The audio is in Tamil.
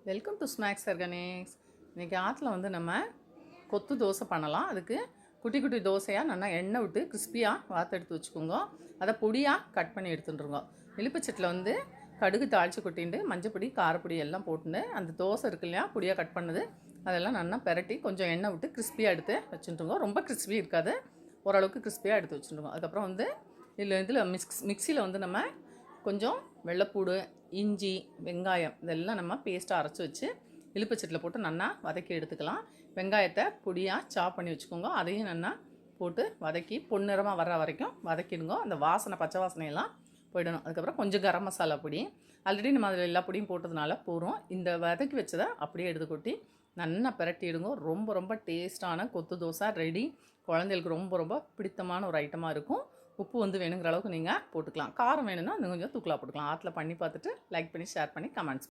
Welcome to snacks organics. இன்றைக்கி ஆற்றுல வந்து நம்ம கொத்து தோசை பண்ணலாம். அதுக்கு குட்டி குட்டி தோசையாக நல்லா எண்ணெய் விட்டு கிறிஸ்பியாக வார்த்தெடுத்து வச்சுக்கோங்க. அதை பொடியாக கட் பண்ணி எடுத்துட்டுருங்க. இழுப்புச்சட்டில் வந்து கடுகு தாளித்து கொட்டிண்டு மஞ்சப்பொடி காரப்பொடி எல்லாம் போட்டுன்னு அந்த தோசை இருக்கு இல்லையா பொடியாக கட் பண்ணது அதெல்லாம் நல்லா பெரட்டி கொஞ்சம் எண்ணெய் விட்டு கிறிஸ்பியாக எடுத்து வச்சுட்டுருங்க. ரொம்ப கிறிஸ்பி இருக்காது, ஓரளவுக்கு கிறிஸ்பியாக எடுத்து வச்சுட்டுருங்க. அதுக்கப்புறம் வந்து இதில் மிக்சியில் வந்து நம்ம கொஞ்சம் வெள்ளைப்பூடு, இஞ்சி, வெங்காயம் இதெல்லாம் நம்ம பேஸ்ட்டாக அரைச்சி வச்சு இழுப்புச்சட்டில் போட்டு நல்லா வதக்கி எடுத்துக்கலாம். வெங்காயத்தை பொடியாக சாப் பண்ணி வச்சுக்கோங்க. அதையும் நல்லா போட்டு வதக்கி பொன்னிறமாக வர்ற வரைக்கும் வதக்கிடுங்க. அந்த வாசனை பச்சை வாசனையெல்லாம் போயிடணும். அதுக்கப்புறம் கொஞ்சம் கரம் மசாலா பொடி, ஆல்ரெடி நம்ம அதில் எல்லா பொடியும் போட்டதுனால போகிறோம். இந்த வதக்கி வச்சதை அப்படியே எடுத்து கொட்டி நல்லா பிரட்டிடுங்க. ரொம்ப ரொம்ப டேஸ்ட்டான கொத்து தோசை ரெடி. குழந்தைகளுக்கு ரொம்ப ரொம்ப பிடித்தமான ஒரு ஐட்டமாக இருக்கும். உப்பு வந்து வேணுங்கிற அளவுக்கு நீங்கள் போட்டுக்கலாம். காரம் வேணும்னா இன்னும் கொஞ்சம் தூக்கலாக போட்டுக்கலாம். ஆற்றுல பண்ணி பார்த்துட்டு லைக் பண்ணி ஷேர் பண்ணி கமெண்ட்ஸ்